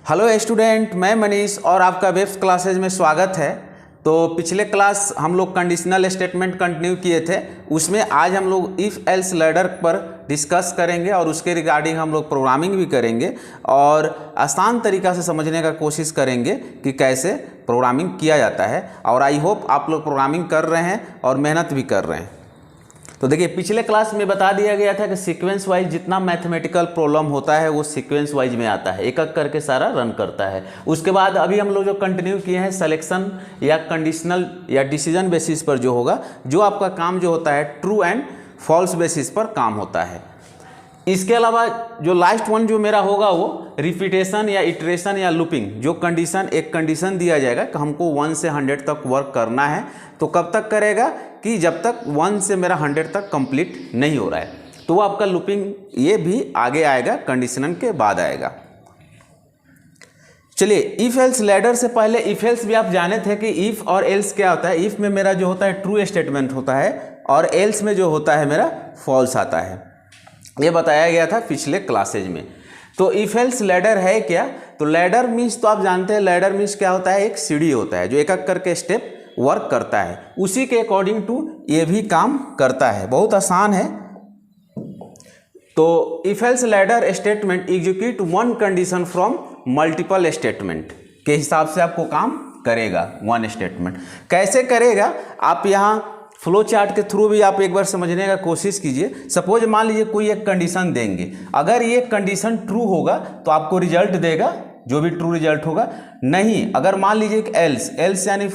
Hello student, मैं मनीष और आपका वेब्स क्लासेज में स्वागत है। तो पिछले क्लास हम लोग कंडीशनल स्टेटमेंट कंटिन्यू किए थे, उसमें आज हम लोग इफ़ एल्स लैडर पर डिस्कस करेंगे और उसके रिगार्डिंग हम लोग प्रोग्रामिंग भी करेंगे और आसान तरीक़ा से समझने का कोशिश करेंगे कि कैसे प्रोग्रामिंग किया जाता है। और आई होप आप लोग प्रोग्रामिंग कर रहे हैं और मेहनत भी कर रहे हैं। तो देखिए, पिछले क्लास में बता दिया गया था कि सीक्वेंस वाइज जितना मैथमेटिकल प्रॉब्लम होता है वो सीक्वेंस वाइज में आता है, एक एक करके सारा रन करता है। उसके बाद अभी हम लोग जो कंटिन्यू किए हैं सिलेक्शन या कंडीशनल या डिसीजन बेसिस पर जो होगा, जो आपका काम जो होता है ट्रू एंड फॉल्स बेसिस पर काम होता है। इसके अलावा जो लास्ट वन जो मेरा होगा वो रिपीटेशन या इटरेशन या लूपिंग, जो कंडीशन एक कंडीशन दिया जाएगा कि हमको 1 से 100 तक वर्क करना है, तो कब तक करेगा कि जब तक 1 से मेरा 100 तक कंप्लीट नहीं हो रहा है। तो वो आपका लूपिंग ये भी आगे आएगा, कंडीशनल के बाद आएगा। चलिए, इफ एल्स लैडर से पहले इफ एल्स भी आप जाने थे कि इफ और एल्स क्या होता है। इफ में मेरा जो होता है ट्रू स्टेटमेंट होता है और एल्स में जो होता है मेरा फॉल्स आता है। ये बताया गया था पिछले क्लासेज में। तो इफ एल्स लैडर है क्या? तो लैडर मीन्स तो आप जानते हैं, लैडर मीन्स क्या होता है, एक सीढ़ी होता है जो एक एक करके स्टेप वर्क करता है, उसी के अकॉर्डिंग टू ये भी काम करता है। बहुत आसान है। तो if else ladder statement execute one condition from multiple statement के हिसाब से आपको काम करेगा। वन स्टेटमेंट कैसे करेगा, आप यहाँ फ्लो चार्ट के थ्रू भी आप एक बार समझने का कोशिश कीजिए। सपोज मान लीजिए कोई एक कंडीशन देंगे, अगर ये कंडीशन ट्रू होगा तो आपको रिजल्ट देगा, जो भी ट्रू रिजल्ट होगा। नहीं, अगर मान लीजिए कि एल्स यानी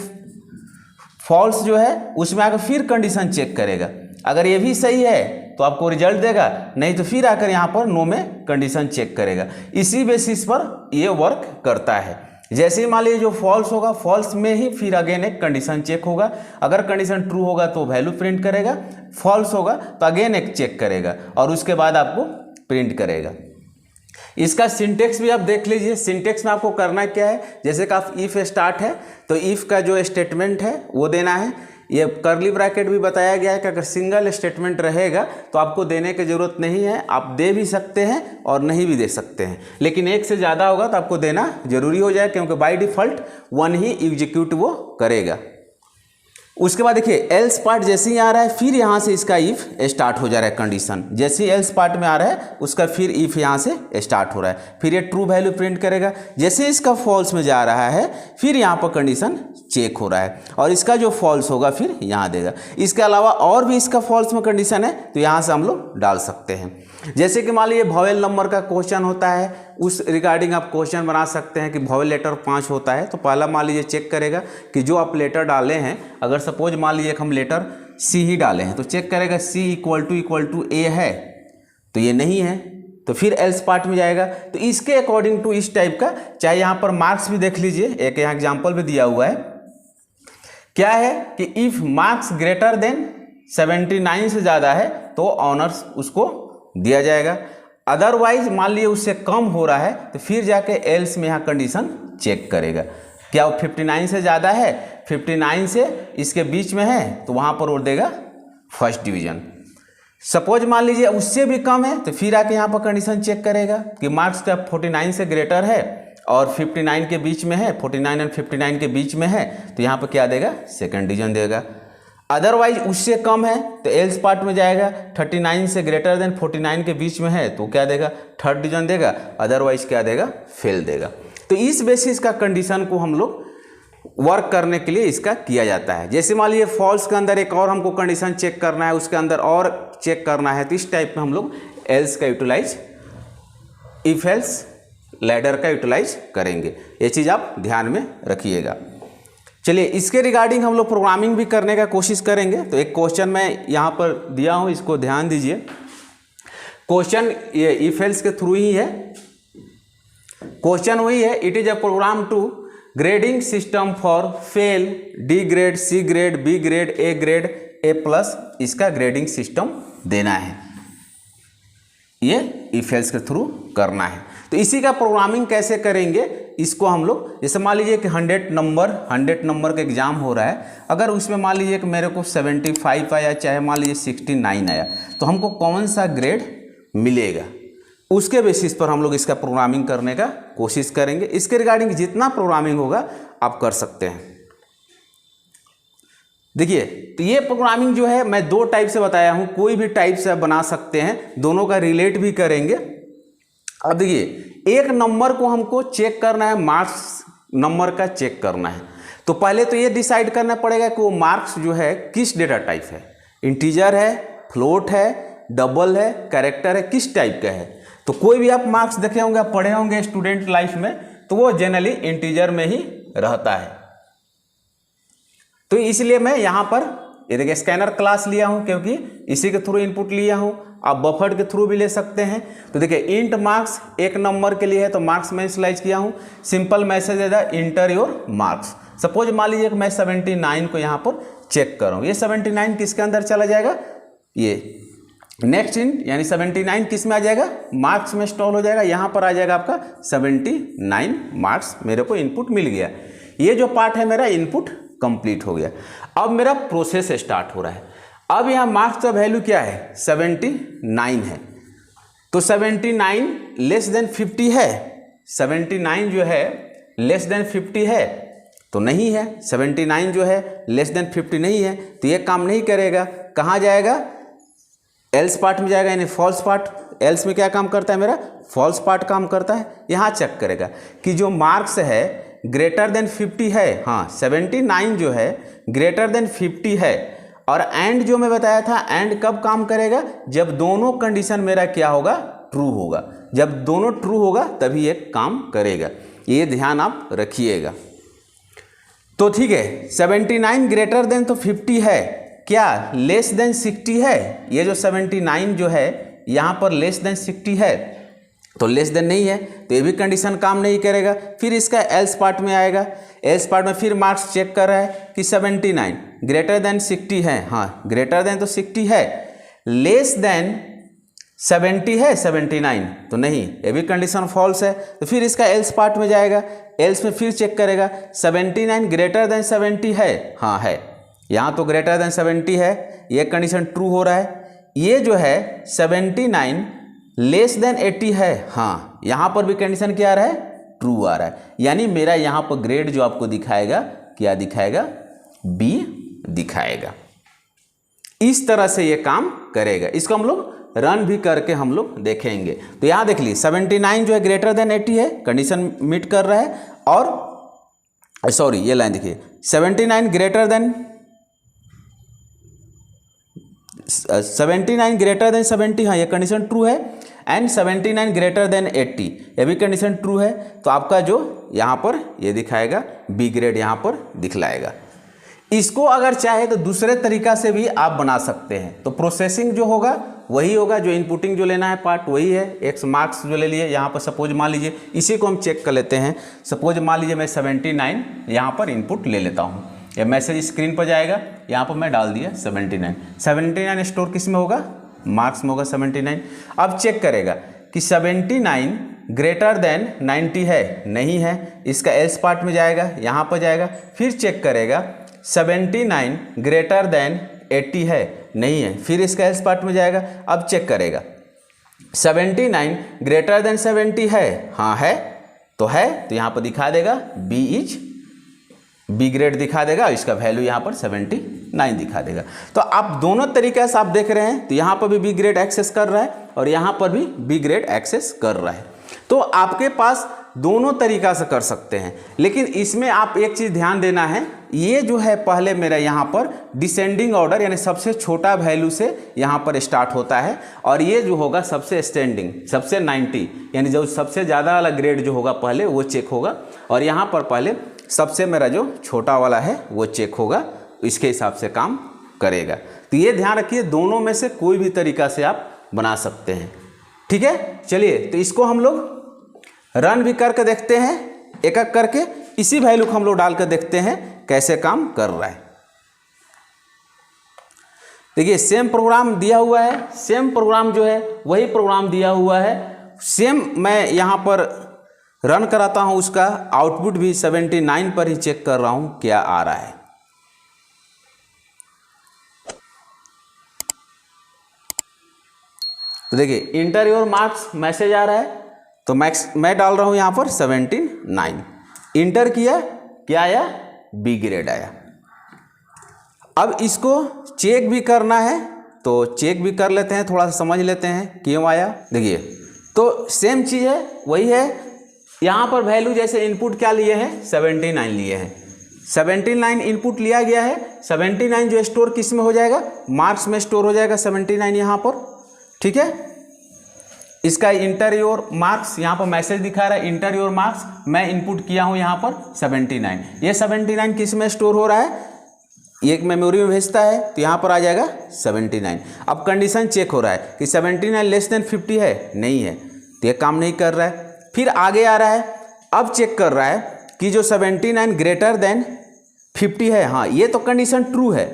फॉल्स जो है, उसमें आकर फिर कंडीशन चेक करेगा। अगर ये भी सही है तो आपको रिजल्ट देगा, नहीं तो फिर आकर यहाँ पर नो में कंडीशन चेक करेगा। इसी बेसिस पर ये वर्क करता है। जैसे ही मान लीजिए जो फॉल्स होगा, फॉल्स में ही फिर अगेन एक कंडीशन चेक होगा। अगर कंडीशन ट्रू होगा तो वैल्यू प्रिंट करेगा, फॉल्स होगा तो अगेन एक चेक करेगा और उसके बाद आपको प्रिंट करेगा। इसका सिंटेक्स भी आप देख लीजिए। सिंटेक्स में आपको करना क्या है, जैसे कि आप इफ स्टार्ट है तो इफ का जो स्टेटमेंट है वो देना है। ये करली ब्रैकेट भी बताया गया है कि अगर सिंगल स्टेटमेंट रहेगा तो आपको देने की ज़रूरत नहीं है, आप दे भी सकते हैं और नहीं भी दे सकते हैं, लेकिन एक से ज़्यादा होगा तो आपको देना जरूरी हो जाए, क्योंकि बाय डिफ़ॉल्ट 1 ही एग्जीक्यूट वो करेगा। उसके बाद देखिए, एल्स पार्ट जैसे ही आ रहा है फिर यहाँ से इसका इफ स्टार्ट हो जा रहा है कंडीशन। जैसे ही एल्स पार्ट में आ रहा है उसका फिर इफ यहाँ से स्टार्ट हो रहा है, फिर ये ट्रू वैल्यू प्रिंट करेगा। जैसे इसका फॉल्स में जा रहा है फिर यहाँ पर कंडीशन चेक हो रहा है और इसका जो फॉल्स होगा फिर यहाँ देगा। इसके अलावा और भी इसका फॉल्स में कंडीशन है तो यहाँ से हम लोग डाल सकते हैं। जैसे कि मान लीजिए वॉवेल नंबर का क्वेश्चन होता है, उस रिगार्डिंग आप क्वेश्चन बना सकते हैं कि वॉवेल लेटर 5 होता है। तो पहला मान लीजिए चेक करेगा कि जो आप लेटर डाले हैं, अगर सपोज मान लीजिए हम लेटर सी ही डाले हैं तो चेक करेगा सी इक्वल टू ए है, तो ये नहीं है, तो फिर एल्स पार्ट में जाएगा। तो इसके अकॉर्डिंग टू इस टाइप का, चाहे यहाँ पर मार्क्स भी देख लीजिए, एक यहाँ एग्जाम्पल भी दिया हुआ है। क्या है कि इफ मार्क्स ग्रेटर देन 79 से ज़्यादा है तो ऑनर्स उसको दिया जाएगा। अदरवाइज मान लीजिए उससे कम हो रहा है तो फिर जाके एल्स में यहाँ कंडीशन चेक करेगा। क्या वो 59 से ज़्यादा है, 59 से इसके बीच में है, तो वहाँ पर वो देगा फर्स्ट डिवीज़न। सपोज मान लीजिए उससे भी कम है तो फिर आके यहाँ पर कंडीशन चेक करेगा कि मार्क्स का 49 से ग्रेटर है और 59 के बीच में है, 49 एंड 59 के बीच में है, तो यहाँ पर क्या देगा, सेकंड डिवीजन देगा। अदरवाइज उससे कम है तो एल्स पार्ट में जाएगा, 39 से ग्रेटर देन 49 के बीच में है तो क्या देगा, थर्ड डिवीजन देगा। अदरवाइज क्या देगा, फेल देगा। तो इस बेसिस का कंडीशन को हम लोग वर्क करने के लिए इसका किया जाता है। जैसे मान लीजिए फॉल्स के अंदर एक और हमको कंडीशन चेक करना है, उसके अंदर और चेक करना है, तो इस टाइप में हम लोग एल्स का यूटिलाइज, इफ एल्स लैडर का यूटिलाइज करेंगे। ये चीज़ आप ध्यान में रखिएगा। चलिए, इसके रिगार्डिंग हम लोग प्रोग्रामिंग भी करने का कोशिश करेंगे। तो एक क्वेश्चन मैं यहाँ पर दिया हूँ, इसको ध्यान दीजिए। क्वेश्चन ये इफ एल्स के थ्रू ही है। क्वेश्चन वही है, it is a program to grading system for fail, D grade, C grade, B grade, A grade, A plus, इसका ग्रेडिंग सिस्टम देना है। ये इफ एल्स के थ्रू करना है। तो इसी का प्रोग्रामिंग कैसे करेंगे, इसको हम लोग, जैसे मान लीजिए कि 100 नंबर का एग्जाम हो रहा है, अगर उसमें मान लीजिए कि मेरे को 75 आया, चाहे मान लीजिए 69 आया, तो हमको कौन सा ग्रेड मिलेगा। उसके बेसिस पर हम लोग इसका प्रोग्रामिंग करने का कोशिश करेंगे। इसके रिगार्डिंग जितना प्रोग्रामिंग होगा आप कर सकते हैं। देखिए, तो ये प्रोग्रामिंग जो है मैं 2 टाइप से बताया हूं, कोई भी टाइप से आप बना सकते हैं, दोनों का रिलेट भी करेंगे। अब देखिए, एक नंबर को हमको चेक करना है, मार्क्स नंबर का चेक करना है, तो पहले तो ये डिसाइड करना पड़ेगा कि वो मार्क्स जो है किस डेटा टाइप है, इंटीजर है, फ्लोट है, डबल है, कैरेक्टर है, किस टाइप का है। तो कोई भी आप मार्क्स देखे होंगे, आप पढ़े होंगे स्टूडेंट लाइफ में, तो वो जनरली इंटीजर में ही रहता है। तो इसलिए मैं यहाँ पर ये देखिए स्कैनर क्लास लिया हूँ, क्योंकि इसी के थ्रू इनपुट लिया हूँ। आप बफर के थ्रू भी ले सकते हैं। तो देखिए इंट मार्क्स एक नंबर के लिए है, तो मार्क्स मैं इनिशियलाइज किया हूँ। सिंपल मैसेज है इंटर योर मार्क्स। सपोज मान लीजिए कि मैं 79 को यहाँ पर चेक कर रहा हूँ, ये 79 किसके अंदर चला जाएगा, ये नेक्स्ट इंट यानी 79 किस में आ जाएगा, मार्क्स में स्टोर हो जाएगा। यहाँ पर आ जाएगा आपका 79 मार्क्स, मेरे को इनपुट मिल गया। ये जो पार्ट है मेरा इनपुट कंप्लीट हो गया। अब मेरा प्रोसेस स्टार्ट हो रहा है। अब यहाँ मार्क्स का वैल्यू क्या है, 79 है। तो 79 लेस देन 50 है, 79 जो है लेस देन 50 है तो नहीं है, 79 जो है लेस देन 50 नहीं है, तो ये काम नहीं करेगा। कहाँ जाएगा, एल्स पार्ट में जाएगा, यानी फॉल्स पार्ट। एल्स में क्या काम करता है मेरा, फॉल्स पार्ट काम करता है। यहाँ चेक करेगा कि जो मार्क्स है ग्रेटर देन 50 है, हाँ 79 जो है ग्रेटर देन 50 है। और एंड जो मैं बताया था, एंड कब काम करेगा, जब दोनों कंडीशन मेरा क्या होगा, ट्रू होगा। जब दोनों ट्रू होगा तभी ये काम करेगा, ये ध्यान आप रखिएगा। तो ठीक है, 79 ग्रेटर देन तो 50 है, क्या लेस देन 60 है। ये जो 79 जो है यहाँ पर लेस देन 60 है, तो लेस देन नहीं है, तो ये भी कंडीशन काम नहीं करेगा। फिर इसका एल्स पार्ट में आएगा। एल्स पार्ट में फिर मार्क्स चेक कर रहा है कि 79 ग्रेटर देन 60 है, हाँ ग्रेटर देन तो 60 है, लेस देन 70 है 79 तो नहीं, ये भी कंडीशन फॉल्स है। तो फिर इसका एल्स पार्ट में जाएगा, एल्स में फिर चेक करेगा 79 ग्रेटर देन 70 है, हाँ है, यहाँ तो ग्रेटर देन 70 है, ये कंडीशन ट्रू हो रहा है। ये जो है 79 लेस देन 80 है, हाँ यहाँ पर भी कंडीशन क्या आ रहा है, ट्रू आ रहा है। यानी मेरा यहाँ पर ग्रेड जो आपको दिखाएगा क्या दिखाएगा, बी दिखाएगा। इस तरह से ये काम करेगा। इसको हम लोग रन भी करके हम लोग देखेंगे। तो यहाँ देख ली 79 जो है ग्रेटर देन 80 है, कंडीशन मीट कर रहा है। और सॉरी ये लाइन देखिए 79 ग्रेटर देन 70, हाँ ये कंडीशन ट्रू है। एंड 79 ग्रेटर देन 80 ये भी कंडीशन ट्रू है। तो आपका जो यहाँ पर ये दिखाएगा बी ग्रेड यहाँ पर दिखलाएगा। इसको अगर चाहे तो दूसरे तरीका से भी आप बना सकते हैं। तो प्रोसेसिंग जो होगा वही होगा, जो इनपुटिंग जो लेना है पार्ट वही है। एक्स मार्क्स जो ले लिए यहाँ पर, सपोज मान लीजिए इसी को हम चेक कर लेते हैं। सपोज मान लीजिए मैं 79 यहाँ पर इनपुट ले लेता हूँ, ये मैसेज स्क्रीन पर जाएगा, यहाँ पर मैं डाल दिया 79 स्टोर किस में होगा, मार्क्स में होगा 79। अब चेक करेगा कि 79 ग्रेटर देन 90 है, नहीं है, इसका एल्स पार्ट में जाएगा, यहाँ पर जाएगा, फिर चेक करेगा 79 ग्रेटर देन 80 है, नहीं है, फिर इसका एल्स पार्ट में जाएगा। अब चेक करेगा 79 ग्रेटर देन 70 है, हाँ है, तो यहाँ पर दिखा देगा बी ग्रेड दिखा देगा, इसका वैल्यू यहाँ पर 79 दिखा देगा। तो आप दोनों तरीके से आप देख रहे हैं, तो यहाँ पर भी बी ग्रेड एक्सेस कर रहा है और यहाँ पर भी बी ग्रेड एक्सेस कर रहा है। तो आपके पास दोनों तरीका से कर सकते हैं, लेकिन इसमें आप एक चीज़ ध्यान देना है, ये जो है पहले मेरा यहाँ पर डिसेंडिंग ऑर्डर यानी सबसे छोटा वैल्यू से यहाँ पर स्टार्ट होता है, और ये जो होगा सबसे स्टैंडिंग सबसे 90 यानी जो सबसे ज़्यादा वाला ग्रेड जो होगा पहले वो चेक होगा, और यहाँ पर पहले सबसे मेरा जो छोटा वाला है वो चेक होगा, इसके हिसाब से काम करेगा। तो ये ध्यान रखिए, दोनों में से कोई भी तरीका से आप बना सकते हैं। ठीक है, चलिए तो इसको हम लोग रन भी करके देखते हैं, एक एक करके इसी वैल्यू को हम लोग डाल कर देखते हैं कैसे काम कर रहा है। देखिए सेम प्रोग्राम दिया हुआ है, सेम प्रोग्राम जो है वही प्रोग्राम दिया हुआ है, सेम मैं यहाँ पर रन कराता हूँ, उसका आउटपुट भी 79 पर ही चेक कर रहा हूँ क्या आ रहा है। तो देखिए इंटर योर मार्क्स मैसेज आ रहा है, तो मैं डाल रहा हूँ यहाँ पर 79। इंटर किया, क्या आया? बी ग्रेड आया। अब इसको चेक भी करना है, तो चेक भी कर लेते हैं, थोड़ा सा समझ लेते हैं क्यों आया। देखिए तो सेम चीज़ है, वही है। यहाँ पर वैल्यू जैसे इनपुट क्या लिए हैं? 79 लिए हैं। 79 इनपुट लिया गया है। 79 जो स्टोर किस में हो जाएगा? मार्क्स में स्टोर हो जाएगा 79 यहाँ पर, ठीक है। इसका इंटर योर मार्क्स यहाँ पर मैसेज दिखा रहा है, इंटर योर मार्क्स। मैं इनपुट किया हूँ यहाँ पर 79। ये 79 किस में स्टोर हो रहा है? एक मेमोरी में भेजता है, तो यहाँ पर आ जाएगा 79। अब कंडीशन चेक हो रहा है कि 79 लेस देन 50 है, नहीं है, तो ये काम नहीं कर रहा है। फिर आगे आ रहा है, अब चेक कर रहा है कि जो 79 ग्रेटर देन 50 है, हाँ ये तो कंडीशन ट्रू है,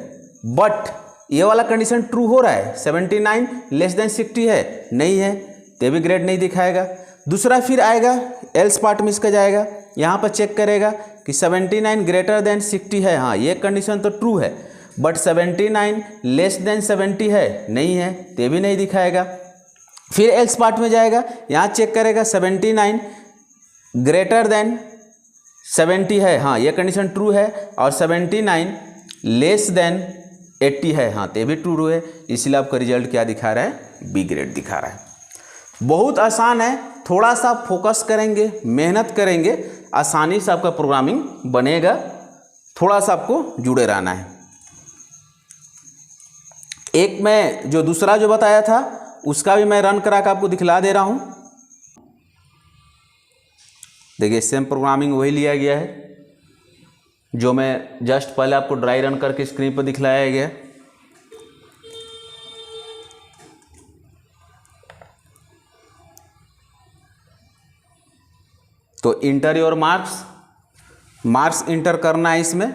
बट ये वाला कंडीशन ट्रू हो रहा है, 79 लेस देन 60 है, नहीं है, तो भी ग्रेड नहीं दिखाएगा। दूसरा फिर आएगा, एल्स पार्ट में इसका जाएगा, यहाँ पर चेक करेगा कि 79 ग्रेटर देन 60 है, हाँ ये कंडीशन तो ट्रू है, बट 79 लेस देन 70 है, नहीं है, तो भी नहीं दिखाएगा। फिर एल्स पार्ट में जाएगा, यहाँ चेक करेगा 79 ग्रेटर देन 70 है, हाँ ये कंडीशन ट्रू है, और 79 लेस देन 80 है, हाँ तो भी ट्रू है, इसलिए आपका रिजल्ट क्या दिखा रहा है? बी ग्रेड दिखा रहा है। बहुत आसान है, थोड़ा सा फोकस करेंगे, मेहनत करेंगे, आसानी से आपका प्रोग्रामिंग बनेगा। थोड़ा सा आपको जुड़े रहना है। एक मैं जो दूसरा जो बताया था उसका भी मैं रन करा के आपको दिखला दे रहा हूं। देखिए सेम प्रोग्रामिंग वही लिया गया है जो मैं जस्ट पहले आपको ड्राई रन करके स्क्रीन पर दिखलाया गया। तो इंटर योर मार्क्स इंटर करना है इसमें,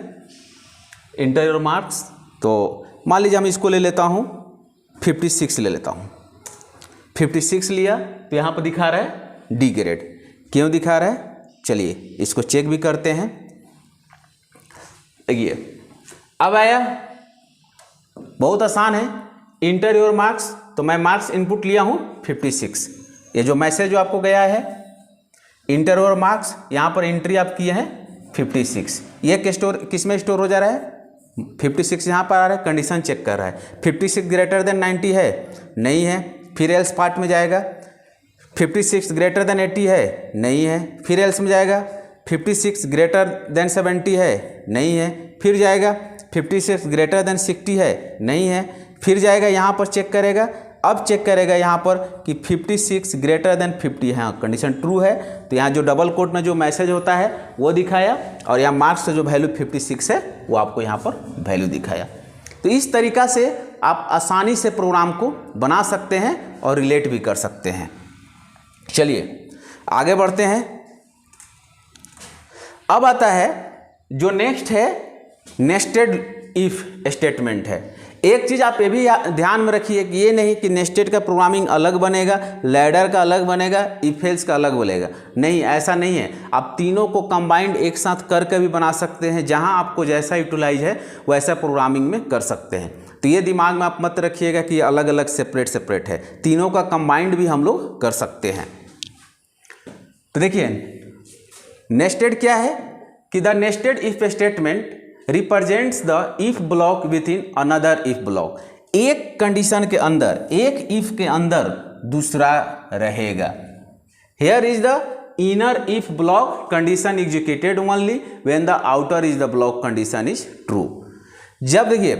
इंटर योर मार्क्स। तो मान लीजिए हम इसको ले लेता हूँ 56 ले लेता हूँ, 56 लिया तो यहाँ पर दिखा रहा है डी ग्रेड। क्यों दिखा रहा है? चलिए इसको चेक भी करते हैं। देखिए अब आया, बहुत आसान है, इंटर योर मार्क्स। तो मैं मार्क्स इनपुट लिया हूँ 56। ये जो मैसेज जो आपको गया है इंटर योर मार्क्स, यहाँ पर एंट्री आप किए हैं 56। ये स्टोर किस में स्टोर हो जा रहा है? 56 यहाँ पर आ रहा है, कंडीशन चेक कर रहा है। 56 ग्रेटर देन 90 है, नहीं है, फिर एल्स पार्ट में जाएगा। 56 ग्रेटर देन 80 है, नहीं है, फिर एल्स में जाएगा। 56 ग्रेटर देन 70 है, नहीं है, फिर जाएगा 56 ग्रेटर देन 60 है, नहीं है, फिर जाएगा यहाँ पर चेक करेगा। अब चेक करेगा यहाँ पर कि 56 ग्रेटर देन 50 है, हाँ कंडीशन ट्रू है, तो यहाँ जो डबल कोट में जो मैसेज होता है वो दिखाया, और यहाँ मार्क्स से जो वैल्यू 56 है वो आपको यहाँ पर वैल्यू दिखाया। तो इस तरीका से आप आसानी से प्रोग्राम को बना सकते हैं और रिलेट भी कर सकते हैं। चलिए आगे बढ़ते हैं। अब आता है जो नेक्स्ट है नेस्टेड इफ स्टेटमेंट है। एक चीज़ आप ये भी ध्यान में रखिए कि ये नहीं कि नेस्टेड का प्रोग्रामिंग अलग बनेगा, लैडर का अलग बनेगा, इफ एल्स का अलग बनेगा, नहीं ऐसा नहीं है। आप तीनों को कंबाइंड एक साथ करके भी बना सकते हैं, जहां आपको जैसा यूटिलाइज है वैसा प्रोग्रामिंग में कर सकते हैं। तो ये दिमाग में आप मत रखिएगा कि अलग अलग सेपरेट है, तीनों का कंबाइंड भी हम लोग कर सकते हैं। तो देखिए नेस्टेड क्या है कि the nested if statement represents the if block with in another if block. एक कंडीशन के अंदर, एक इफ के अंदर दूसरा रहेगा। Here is the inner if block condition executed only when the outer is the block condition is true. जब देखिए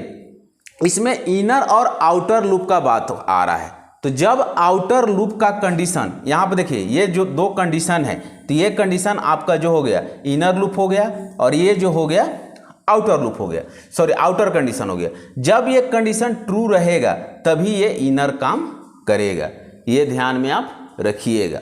इसमें इनर और आउटर लूप का बात आ रहा है, तो जब आउटर लूप का कंडीशन, यहाँ पर देखिए ये जो दो कंडीशन है, तो ये कंडीशन आपका जो हो गया इनर लूप हो गया, और ये जो हो गया आउटर लूप हो गया, सॉरी आउटर कंडीशन हो गया। जब ये कंडीशन ट्रू रहेगा तभी ये इनर काम करेगा, ये ध्यान में आप रखिएगा।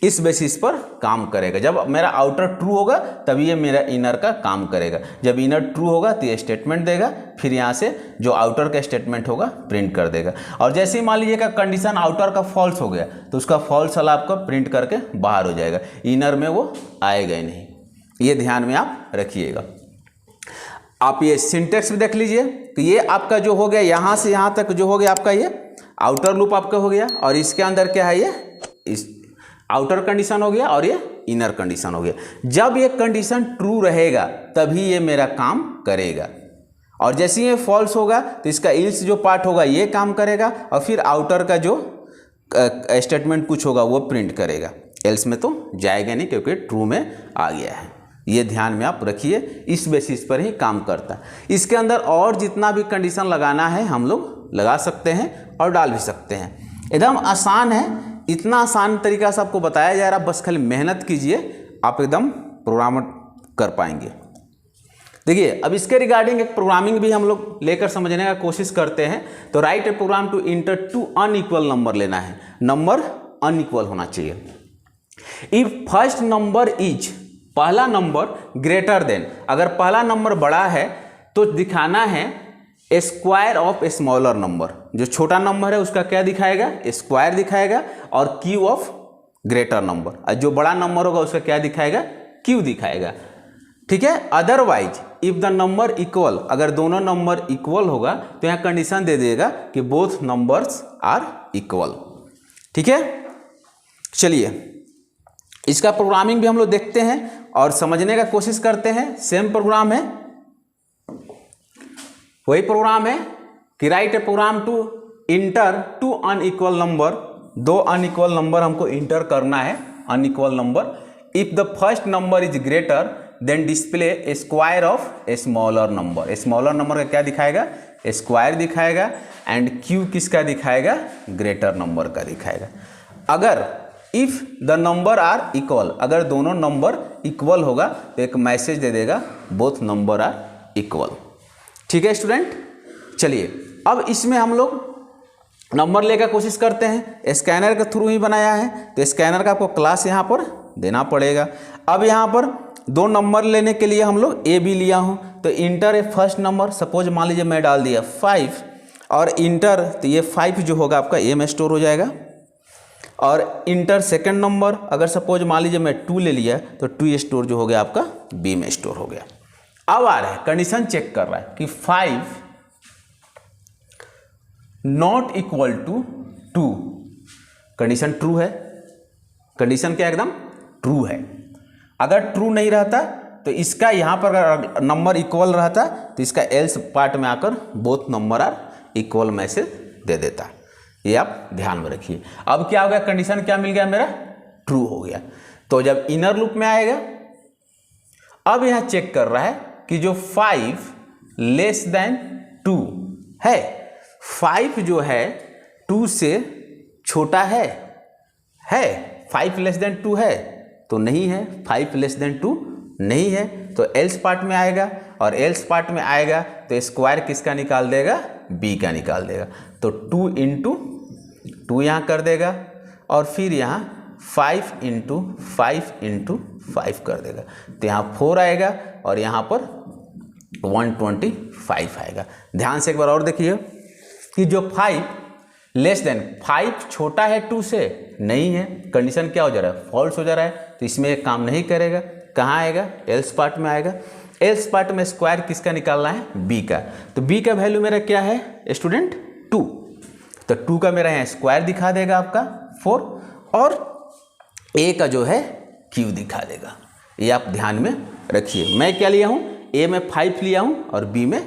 इस बेसिस पर काम करेगा। जब मेरा आउटर ट्रू होगा तभी ये मेरा इनर का काम करेगा। जब इनर ट्रू होगा तो ये स्टेटमेंट देगा, फिर यहाँ से जो आउटर का स्टेटमेंट होगा प्रिंट कर देगा। और जैसे ही मान लीजिएगा कंडीशन आउटर का फॉल्स हो गया तो उसका फॉल्स वाला आपका प्रिंट करके बाहर हो जाएगा, इनर में वो आएगा ही नहीं। ये ध्यान में आप रखिएगा। आप ये सिंटेक्स भी देख लीजिए कि ये आपका जो हो गया यहाँ से यहाँ तक जो हो गया आपका ये आउटर लूप आपका हो गया और इसके अंदर क्या है, ये इस आउटर कंडीशन हो गया और ये इनर कंडीशन हो गया। जब ये कंडीशन ट्रू रहेगा तभी ये मेरा काम करेगा, और जैसे ये फॉल्स होगा तो इसका इल्स जो पार्ट होगा ये काम करेगा, और फिर आउटर का जो स्टेटमेंट कुछ होगा वो प्रिंट करेगा। एल्स में तो जाएगा नहीं क्योंकि ट्रू में आ गया है। ये ध्यान में आप रखिए, इस बेसिस पर ही काम करता है। इसके अंदर और जितना भी कंडीशन लगाना है हम लोग लगा सकते हैं और डाल भी सकते हैं। एकदम आसान है, इतना आसान तरीका से आपको बताया जा रहा है, बस खाली मेहनत कीजिए, आप एकदम प्रोग्राम कर पाएंगे। देखिए अब इसके रिगार्डिंग एक प्रोग्रामिंग भी हम लोग लेकर समझने का कोशिश करते हैं। तो write a program to enter two unequal number लेना है, नंबर अनइक्वल होना चाहिए। इफ फर्स्ट नंबर इज, पहला नंबर ग्रेटर देन, अगर पहला नंबर बड़ा है तो दिखाना है square of a smaller number. जो छोटा नंबर है उसका क्या दिखाएगा, स्क्वायर दिखाएगा, और क्यू ऑफ ग्रेटर नंबर, और जो बड़ा नंबर होगा उसका क्या दिखाएगा, क्यू दिखाएगा। ठीक है। Otherwise if the number equal, अगर दोनों नंबर इक्वल होगा तो यहाँ कंडीशन दे देगा कि बोथ नंबर्स आर इक्वल। ठीक है। चलिए इसका प्रोग्रामिंग भी हम लोग देखते हैं और समझने का कोशिश करते हैं। सेम प्रोग्राम है, वही प्रोग्राम है कि write a program to enter two unequal number, दो अनइक्वल नंबर हमको इंटर करना है, unequal number. If the first number is greater than display a square of a smaller number. Smaller number का क्या दिखाएगा, स्क्वायर दिखाएगा, एंड क्यू किसका दिखाएगा, ग्रेटर नंबर का दिखाएगा। अगर if the number are equal, अगर दोनों नंबर इक्वल होगा तो एक मैसेज दे देगा बोथ नंबर आर इक्वल। ठीक है स्टूडेंट। चलिए अब इसमें हम लोग नंबर लेकर कोशिश करते हैं। स्कैनर के थ्रू ही बनाया है तो स्कैनर का आपको क्लास यहाँ पर देना पड़ेगा। अब यहाँ पर दो नंबर लेने के लिए हम लोग ए बी लिया हूँ, तो इंटर ए फर्स्ट नंबर, सपोज मान लीजिए मैं डाल दिया 5 और इंटर, तो ये 5 जो होगा आपका ए में स्टोर हो जाएगा। और इंटर सेकंड नंबर, अगर सपोज मान लीजिए मैं 2 ले लिया तो 2 स्टोर जो हो गया आपका बी में स्टोर हो गया। अब आ रहा है कंडीशन चेक कर रहा है कि 5 not equal to 2, condition true है। कंडीशन क्या एकदम ट्रू है। अगर ट्रू नहीं रहता तो इसका यहाँ पर अगर नंबर इक्वल रहता तो इसका एल्स पार्ट में आकर both number are equal message दे देता। ये आप ध्यान में रखिए। अब क्या हो गया, कंडीशन क्या मिल गया मेरा, ट्रू हो गया। तो जब इनर लूप में आएगा, अब यहाँ चेक कर रहा है कि जो 5 लेस देन 2 है, 5 जो है 2 से छोटा है 5 लेस देन 2 है तो नहीं है, 5 लेस देन 2 नहीं है, तो एल्स पार्ट में आएगा, और एल्स पार्ट में आएगा तो स्क्वायर किसका निकाल देगा, बी का निकाल देगा। तो 2 इंटू 2 यहाँ कर देगा, और फिर यहाँ 5 इंटू 5 इंटू 5 कर देगा, तो यहाँ 4 आएगा और यहाँ पर 125 आएगा। ध्यान से एक बार और देखिए कि जो 5 लेस देन, 5 छोटा है 2 से नहीं है, कंडीशन क्या हो जा रहा है, फॉल्स हो जा रहा है, तो इसमें एक काम नहीं करेगा। कहाँ आएगा, एल्स पार्ट में आएगा। एल्स पार्ट में स्क्वायर किसका निकालना है, बी का। तो बी का वैल्यू मेरा क्या है स्टूडेंट, 2, तो 2 का मेरा यहाँ स्क्वायर दिखा देगा आपका 4, और ए का जो है क्यू दिखा देगा। ये आप ध्यान में रखिए। मैं क्या लिया हूँ, ए में 5 लिया हूँ और बी में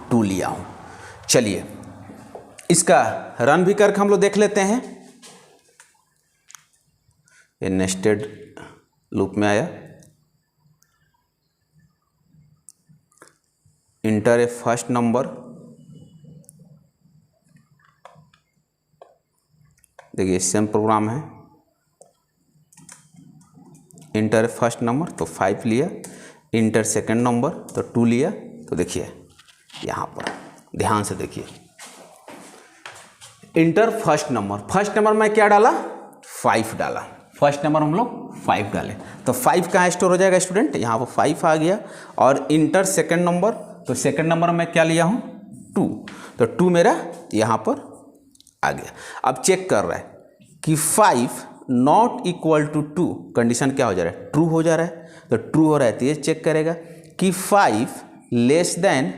2 लिया हूँ। चलिए इसका रन भी करके हम लोग देख लेते हैं। ये नेस्टेड लूप में आया, इंटर ए फर्स्ट नंबर, देखिए सेम प्रोग्राम है। इंटर ए फर्स्ट नंबर तो 5 लिया, इंटर सेकंड नंबर तो 2 लिया, तो देखिए यहाँ पर ध्यान से देखिए, इंटर फर्स्ट नंबर में क्या डाला, 5 डाला। फर्स्ट नंबर हम लोग 5 डाले, तो 5 कहाँ स्टोर हो जाएगा स्टूडेंट, यहाँ पर 5 आ गया। और इंटर सेकंड नंबर, तो सेकंड नंबर में क्या लिया हूँ, 2, तो 2 मेरा यहाँ पर आ गया। अब चेक कर रहा है कि 5 नॉट इक्वल टू 2, कंडीशन क्या हो जा रहा है, ट्रू हो जा रहा है। तो ट्रू हो रहा है तो ये चेक करेगा कि 5 लेस देन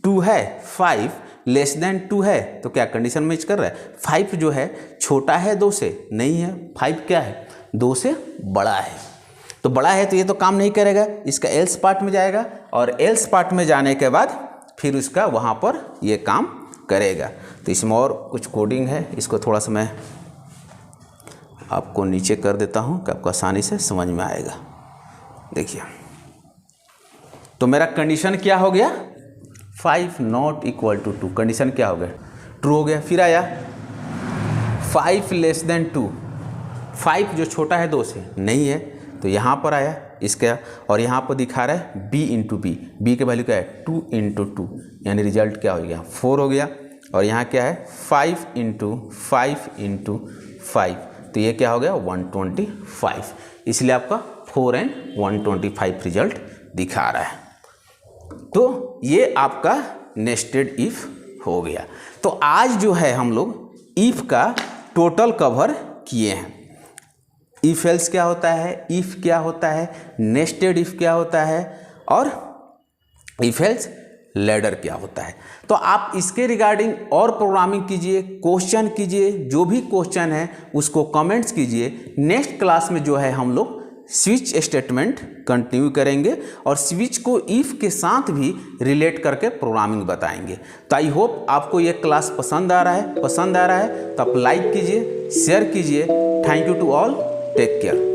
2 है, 5 लेस देन 2 है तो क्या कंडीशन मैच कर रहा है। 5 जो है छोटा है 2 से, नहीं है। 5 क्या है 2 से बड़ा है, तो बड़ा है तो ये तो काम नहीं करेगा, इसका एल्स पार्ट में जाएगा और एल्स पार्ट में जाने के बाद फिर उसका वहाँ पर ये काम करेगा। तो इसमें और कुछ कोडिंग है, इसको थोड़ा सा मैं आपको नीचे कर देता हूँ कि आपको आसानी से समझ में आएगा। देखिए, तो मेरा कंडीशन क्या हो गया, 5 नॉट इक्वल टू 2, कंडीशन क्या हो गया, ट्रू हो गया। फिर आया 5 लेस देन 2, 5 जो छोटा है 2 से, नहीं है, तो यहाँ पर आया इसका, और यहाँ पर दिखा रहा है b इंटू बी, बी के वैल्यू क्या है 2 इंटू 2, यानी रिजल्ट क्या हो गया 4 हो गया। और यहाँ क्या है 5 इंटू 5 इंटू 5, तो ये क्या हो गया 125, इसलिए आपका 4 and 125 रिजल्ट दिखा रहा है। तो ये आपका नेस्टेड इफ हो गया। तो आज जो है हम लोग इफ का टोटल कवर किए हैं। इफ एल्स क्या होता है, इफ क्या होता है, नेस्टेड इफ क्या होता है, और इफ एल्स लैडर क्या होता है। तो आप इसके रिगार्डिंग और प्रोग्रामिंग कीजिए, क्वेश्चन कीजिए, जो भी क्वेश्चन है उसको कमेंट्स कीजिए। नेक्स्ट क्लास में जो है हम लोग स्विच स्टेटमेंट कंटिन्यू करेंगे और स्विच को इफ के साथ भी रिलेट करके प्रोग्रामिंग बताएंगे। तो आई होप आपको ये क्लास पसंद आ रहा है तो आप लाइक कीजिए, शेयर कीजिए। Thank you to all, take care.